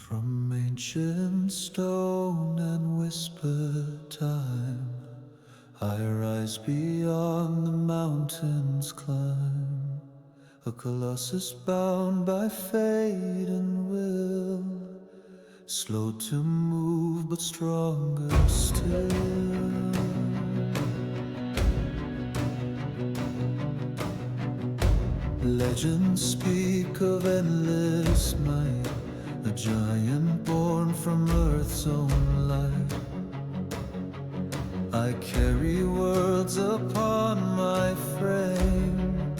From ancient stone and whispered time, I rise beyond the mountains climb, a colossus bound by fate and will, slow to move but stronger still. Legends speak of endless might, a giant born from Earth's own light. I carry worlds upon my frame,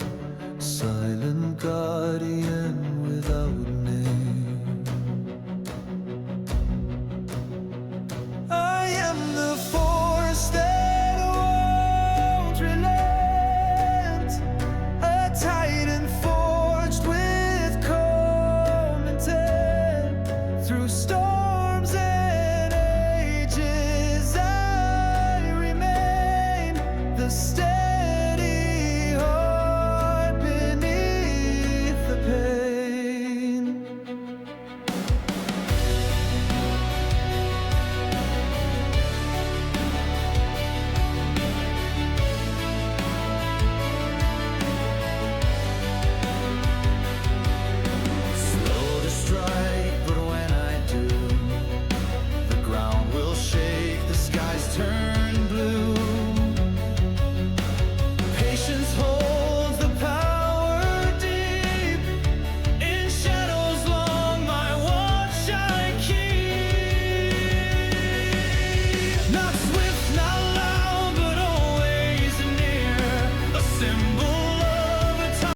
silent guardian without name. I am the force that won't relent, a titan forged with calm intent. Through storms and ages I remain, the steady heart beneath the pain. Slow to strike, but when I do, the ground will shake, the skies turn blue. Patience holds the power deep, in shadows long my watch I keep. Not swift, not loud, but always near, a symbol of a time.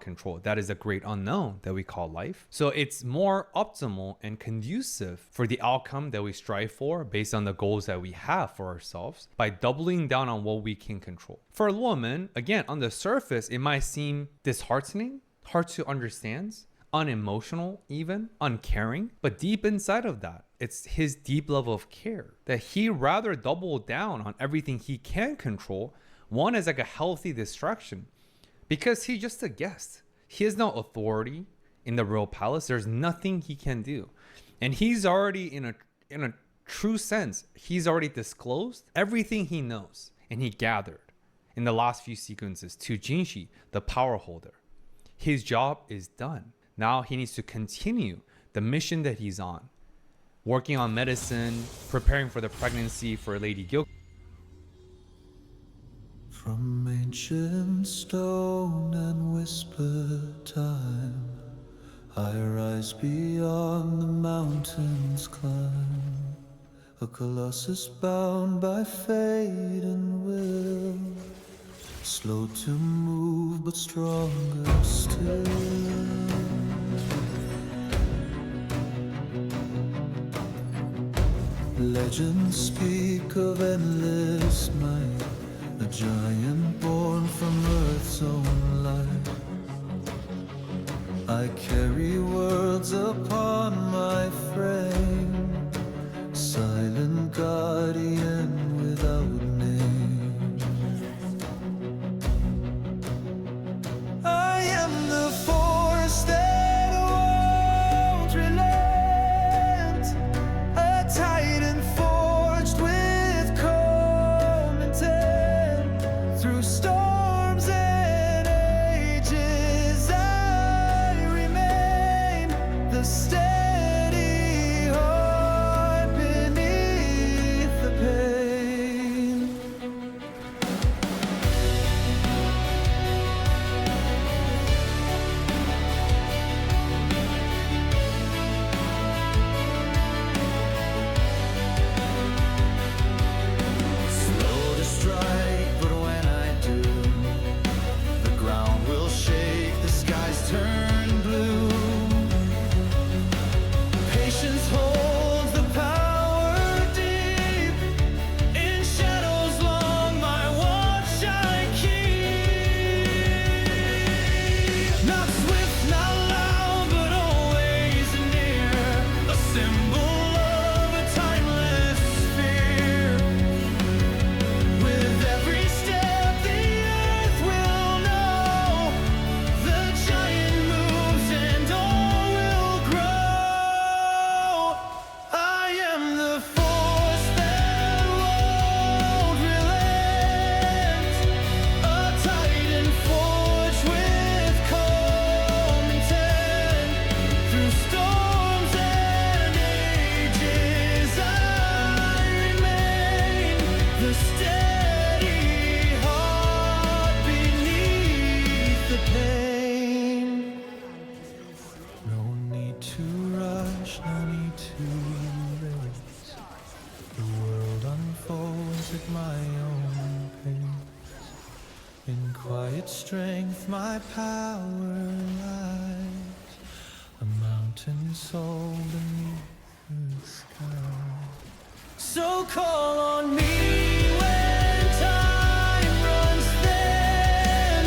Control. That is a great unknown that we call life. So it's more optimal and conducive for the outcome that we strive for based on the goals that we have for ourselves by doubling down on what we can control. For a woman, again, on the surface, it might seem disheartening, hard to understand, unemotional, even uncaring, but deep inside of that, it's his deep level of care that he rather double down on everything he can control. One is like a healthy distraction, because he's just a guest. He has no authority in the royal palace. There's nothing he can do. And he's already, in a true sense, he's already disclosed everything he knows and he gathered in the last few sequences to Jinshi, the power holder. His job is done. Now he needs to continue the mission that he's on, working on medicine, preparing for the pregnancy for Lady Gil. From ancient stone and whispered time, I rise beyond the mountains climb, a colossus bound by fate and will, slow to move but stronger still. Legends speak of endless might, a giant born from Earth's own light. I carry worlds upon my frame, silent guardian without name. I am the force that won't relent, a titan forged with calm intent. Through storms and ages I remain, the steady heart beneath the pain. The steady heart beneath the pain. No need to rush, no need to race. The world unfolds at my own pace. In quiet strength my power lies, a mountain soul beneath the sky. So call on me when time runs thin,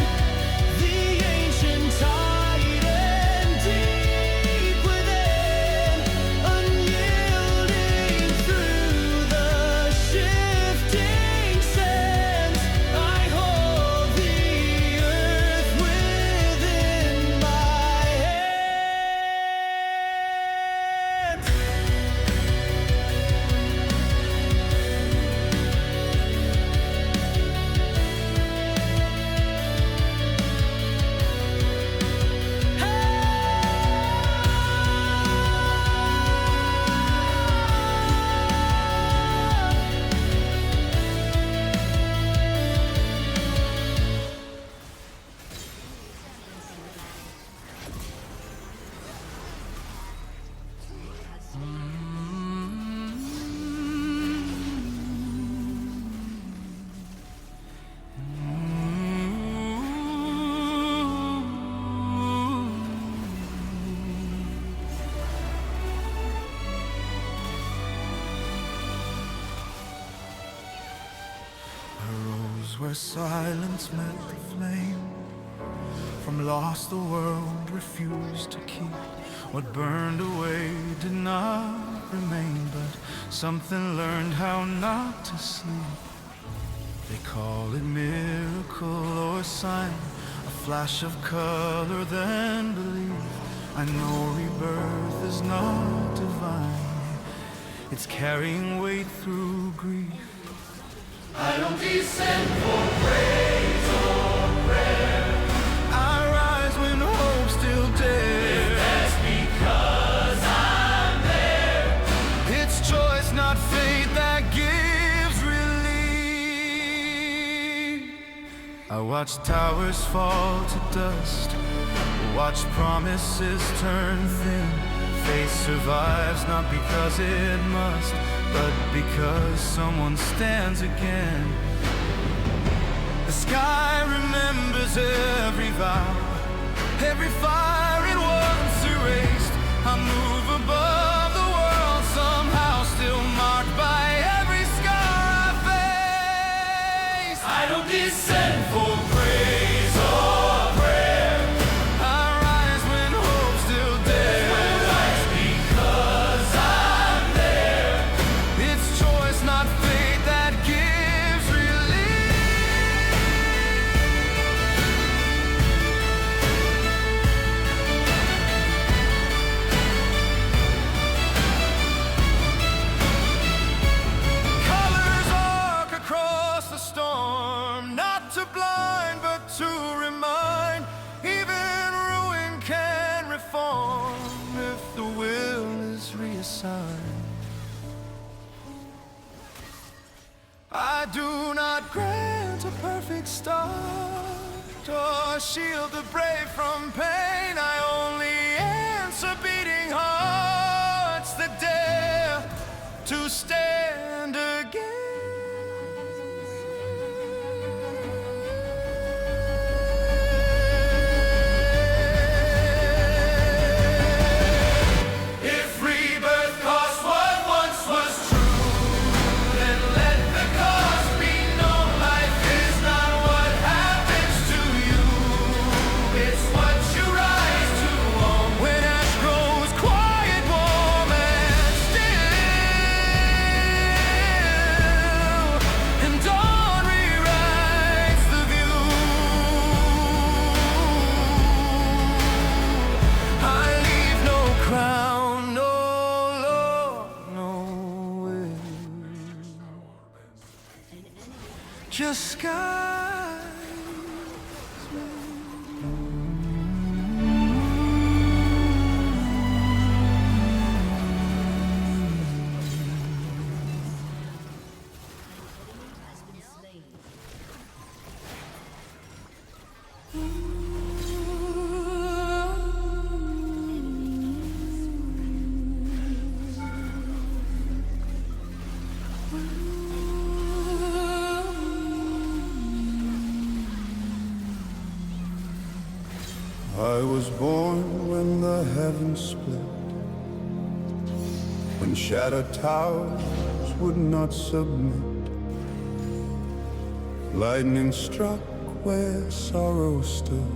the ancient tide and deep within, unyielding through the shifting sands. I hold the earth within my hands. Where silence met the flame, from lost the world refused to keep. What burned away did not remain, but something learned how not to sleep. They call it miracle or sign, a flash of color then belief. I know rebirth is not divine, it's carrying weight through grief. I don't descend for praise or prayer. I rise when hope still dares. That's because I'm there. It's choice, not fate, that gives relief. I watch towers fall to dust, watch promises turn thin. Faith survives not because it must, but because someone stands again. The sky remembers every vow, every fire it once erased. I move above the world somehow, still marked by every scar I face. I don't descend for praise or prayer. I rise when hope still dares. Because I'm there. It's choice, not fate, that gives relief. Colors arc across the storm, not to blind but to remind. Even ruin can reform if the will is reassigned. I do not grant a perfect start or shield the brave from pain. I only answer beating hearts that dare to stand again. If rebirth costs what once was true, then let the cost be known. Life is not what happens to you, it's what you rise to own. When ash grows quiet, warm and still, and dawn rewrites the view, I leave no crown, no law, no will, just skies. I was born when the heavens split, when shattered towers would not submit. Lightning struck where sorrow stood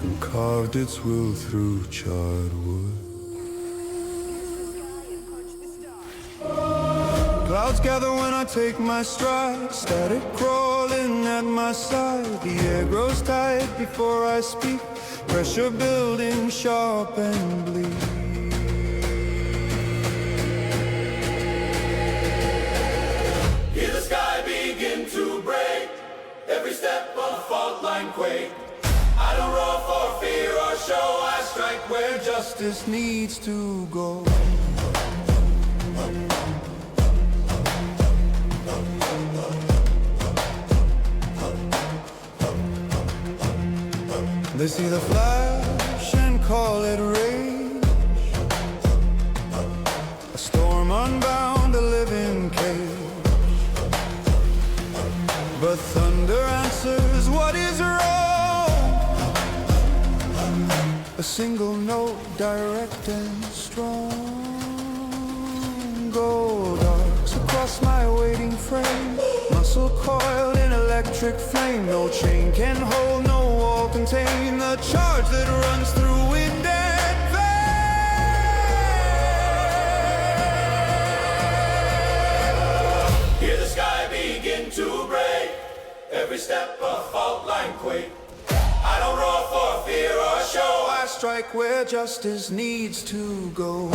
and carved its will through charred wood. Clouds gather when I take my stride, static crawling at my side. The air grows tight before I speak, pressure building sharp and bleak. Hear the sky begin to break, every step a fault line quake. I don't roar for fear or show, I strike where justice needs to go. They see the flash and call it rage, a storm unbound, a living cage. But thunder answers what is wrong, a single note, direct and strong. Gold arcs across my waiting frame, muscle coiled in electric flame. No chain can hold, no wall contain the charge that runs through wind and vein. Hear the sky begin to break, every step a fault line quake. I don't roar for fear or show, I strike where justice needs to go.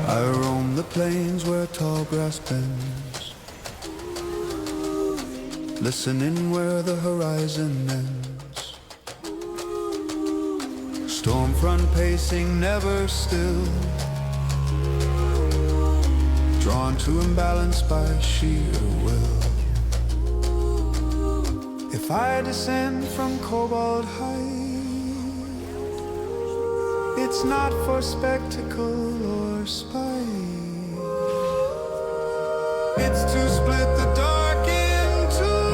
I roam the plains where tall grass bends, listening where the horizon ends. Stormfront pacing, never still, drawn to imbalance by sheer will. If I descend from cobalt height, it's not for spectacle or spite. It's to split the dark in two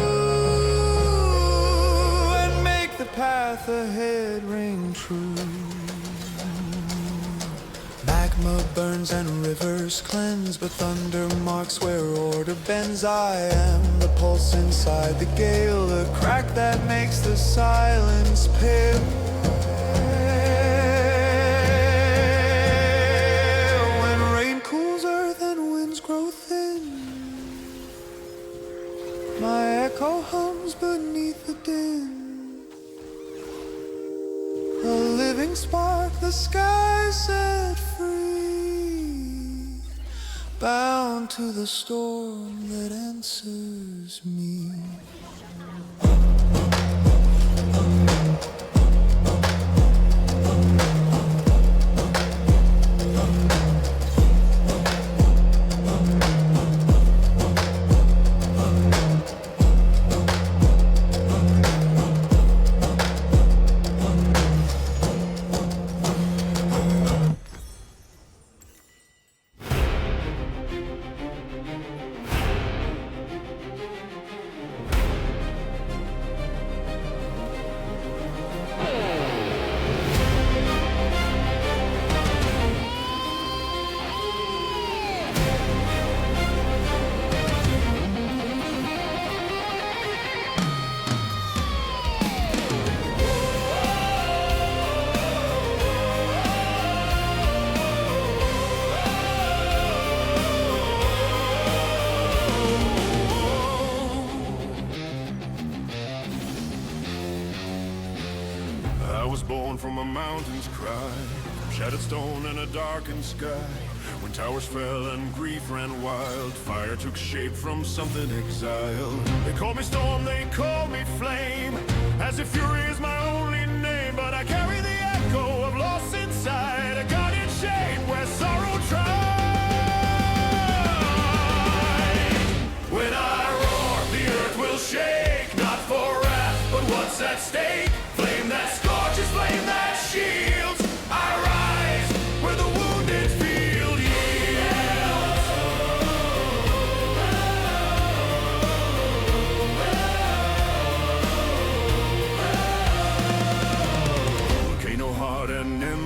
and make the path ahead ring true. Magma burns and rivers cleanse, but thunder marks where order bends. I am the pulse inside the gale, the crack that makes the silence pale. When rain cools earth and winds grow thin, my echo hums beneath the din. A living spark, the sky set free, bound to the storm that answers me. I was born from a mountain's cry, shattered stone and a darkened sky. When towers fell and grief ran wild, fire took shape from something exiled. They call me storm, they call me flame, as if fury is my only name. But I carry the echo of loss inside, a guardian shade where sorrow tries. When I roar, the earth will shake, not for wrath, but what's at stake. Flame that scorches, flame that shields. I rise where the wounded field yield.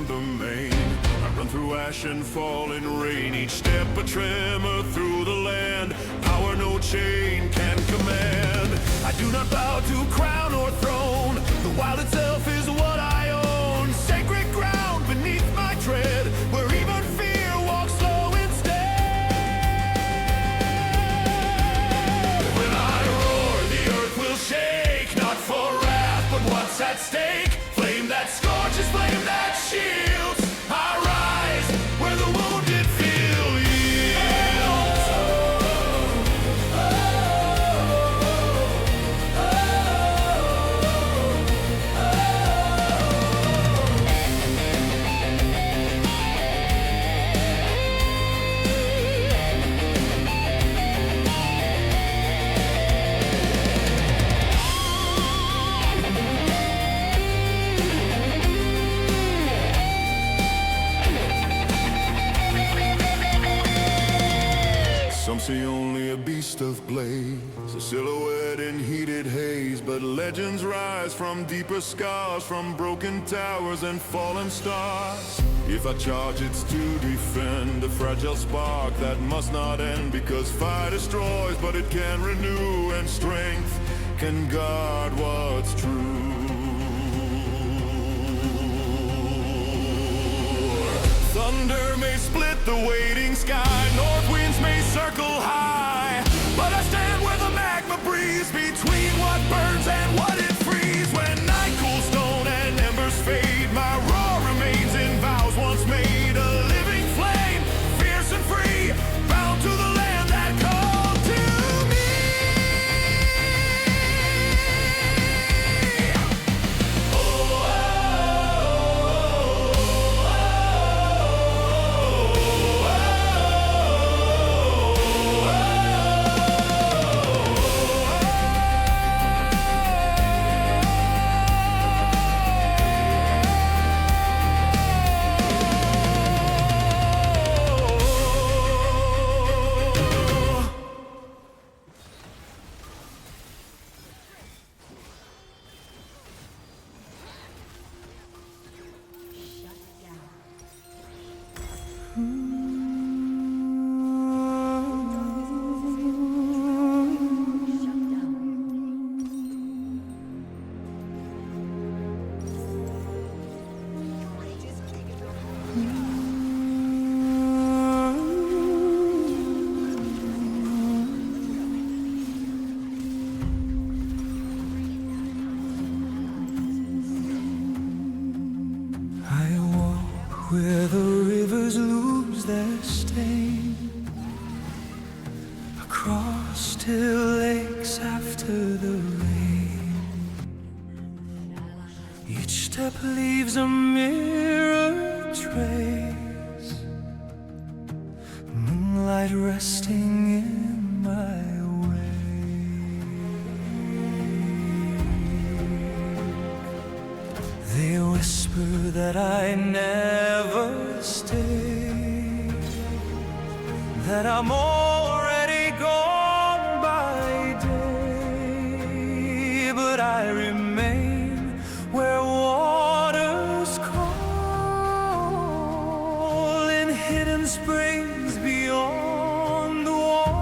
from the main. I run through ash and falling rain, each step a tremor through the land. Power no chain can command. I do not bow to crown or throne. The wild itself is what I own. Sacred ground beneath my tread, where even fear walks slow instead. When I roar, the earth will shake, not for wrath, but what's at stake. Flame that scorches, flame that shields. I rise where the wounded feel yields. Some see only a beast of blaze, a silhouette in heated haze. But legends rise from deeper scars, from broken towers and fallen stars. If I charge, it's to defend a fragile spark that must not end. Because fire destroys, but it can renew, and strength can guard what's true. Thunder may split the waiting sky, north winds may circle high, but I stand where the magma breathes, between what burns and what it frees. When night cools stone and embers fade, my roar remains in vows once made. A living flame, fierce and free, bound to the land that called to me. I walk where the rivers lose their stain, across still lakes after the rain. Each step leaves a mirror trace, moonlight resting in my way. They whisper that I never stay, that I'm already gone by day, but I remain where waters call, in hidden springs beyond the wall.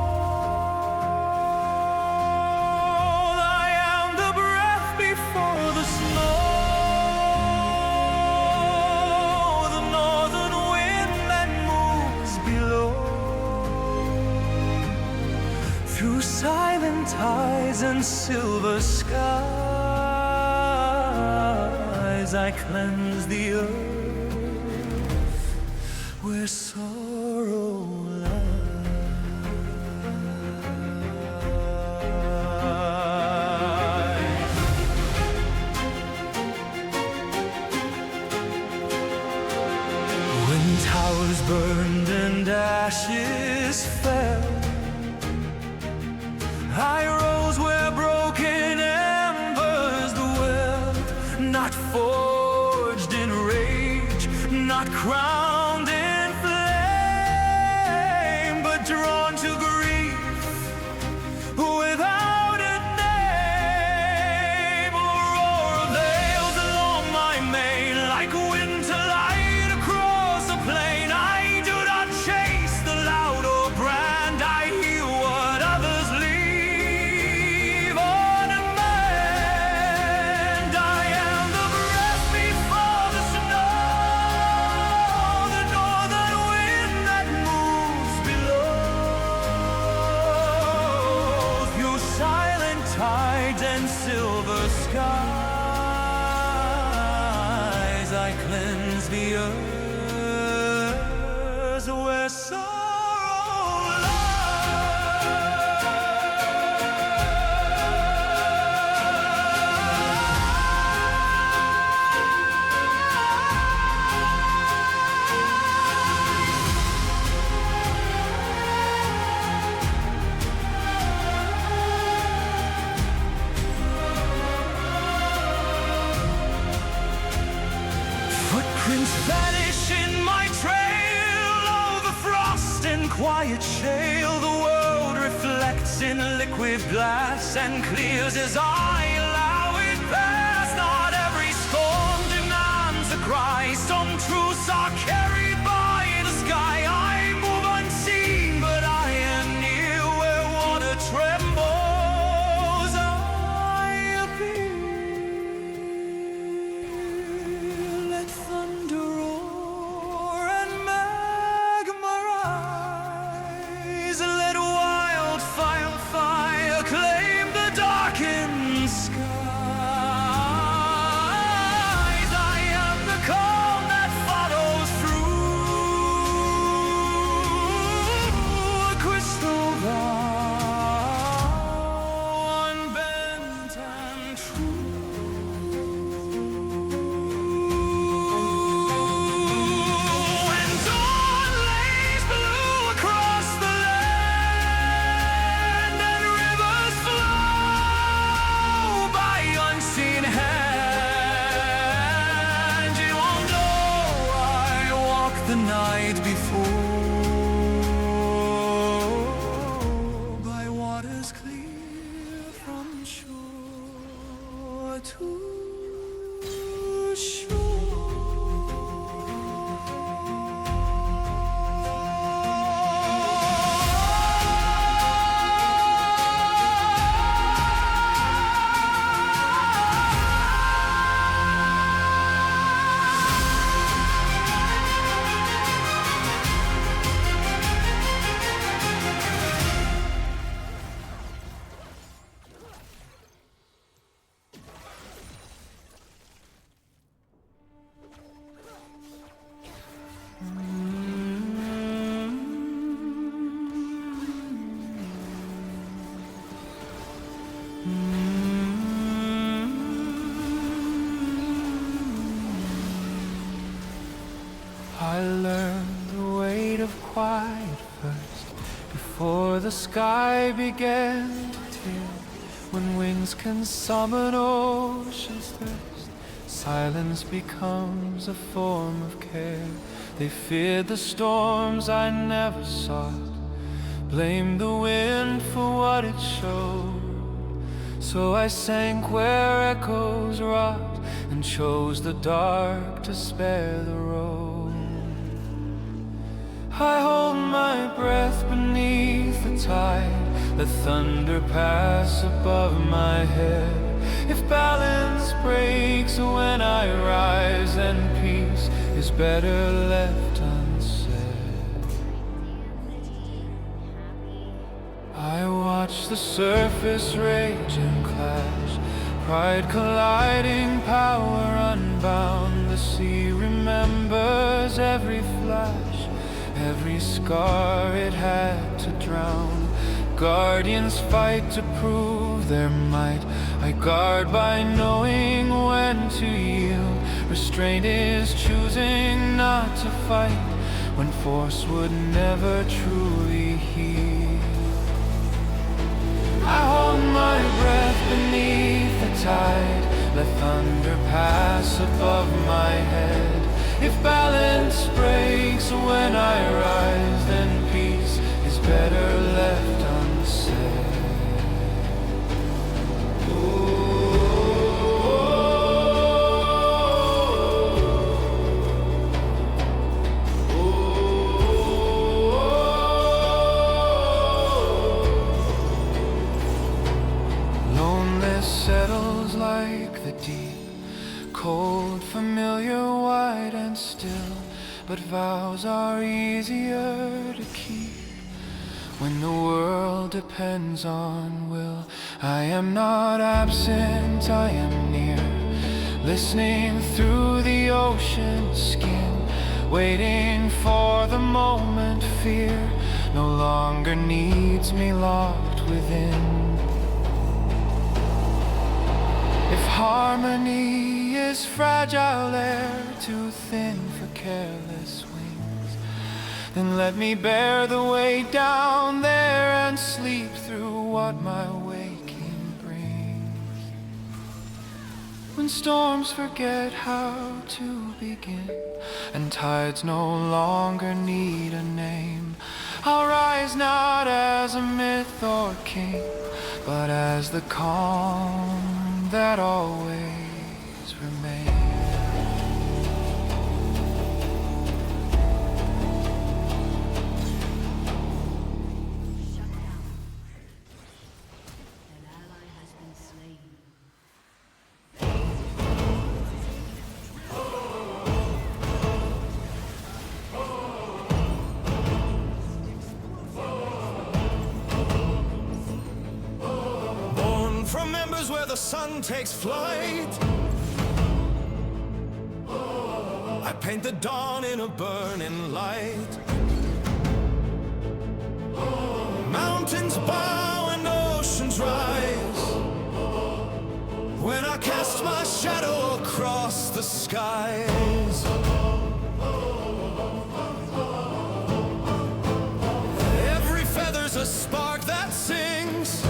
I am the breath before the snow, through silent ties and silver skies. I cleanse the earth where sorrow lies. When towers burned and ashes fell, I rose where broken embers dwelled, not forged in rage, not crowned in flame, but drawn to grief without a name. A roar of nails along my mane, like winter light I cleanse the earth where sorrow Footprints vanish in my trail over frost and quiet shale. The world reflects in liquid glass and clears as I allow it pass. Not every storm demands a cry. Some truths are carried by the sky. I move unseen, but I am near where water trembles. I appear. Let thunder roar and magma rise. Let wildfire fire claim the darkened skies. I am the calm that follows through a crystal vow, unbent and true. When dawn lays blue across the land and rivers flow by unseen hand, you won't know I walked the night before by waters clear from shore to I learned the weight of quiet first, before the sky began to tear. When winds can summon ocean's thirst, silence becomes a form of care. They feared the storms I never sought, blamed the wind for what it showed. So I sank where echoes wrought, and chose the dark to spare the road. I hold my breath beneath the tide, let thunder pass above my head. If balance breaks when I rise, then peace is better left unsaid. I watch the surface rage and clash, pride colliding, power unbound. The sea remembers every flash, every scar it had to drown. Guardians fight to prove their might. I guard by knowing when to yield. Restraint is choosing not to fight when force would never truly heal. I hold my breath beneath the tide, let thunder pass above my head. If balance breaks when I rise, then peace is better left unsaid. Loneliness settles like the deep, cold, familiar, wide and still. But vows are easier to keep when the world depends on will. I am not absent, I am near, listening through the the ocean's skin, waiting for the moment fear no longer needs me locked within. If harmony is fragile air, too thin for careless wings, then let me bear the weight down there and sleep through what my waking brings. When storms forget how to begin and tides no longer need a name, I'll rise not as a myth or king, but as the calm that always remains. An ally has been slain. Born from embers where the sun takes flight, I paint the dawn in a burning light. Mountains bow and oceans rise when I cast my shadow across the skies. Every feather's a spark that sings,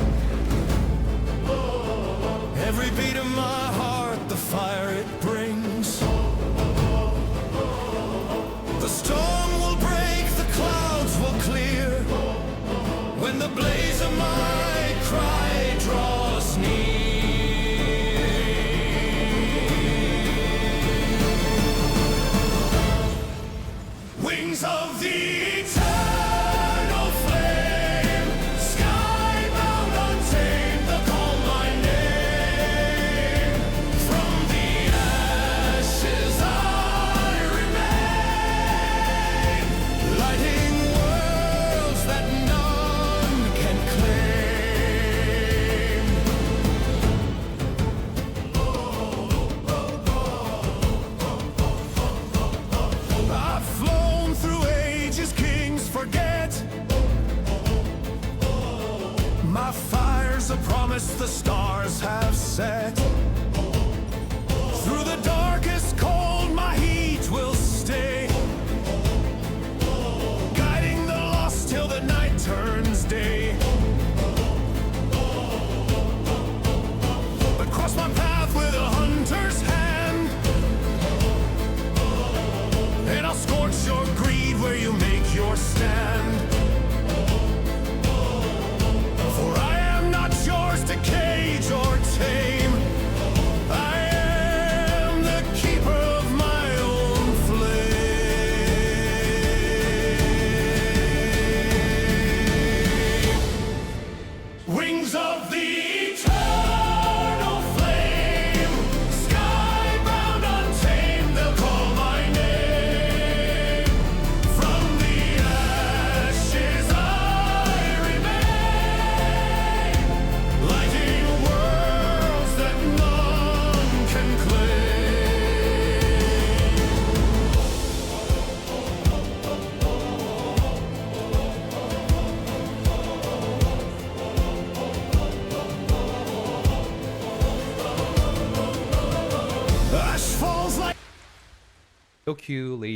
every beat of my heart, the fire it brings. The storm will break, the clouds will clear, when the blaze of my cry draws near. Wings of the eternal flame, skybound untamed, they'll call my name. From the ashes I remain, lighting worlds that none can claim. I've flown through ages kings forget. My fire's a promise the stars have set. Through the darkest cold, my heat will stay, guiding the lost till the night turns day. But cross my path with a hunter's hand, and I'll scorch your greed where you make your stand. For I am not yours to cage or tame, I am the keeper of my own flame. Wings of the eternal flame, skybound untamed, they'll call my name. From the ashes I remain, lighting worlds that none can claim. Ash falls like So cute, lady.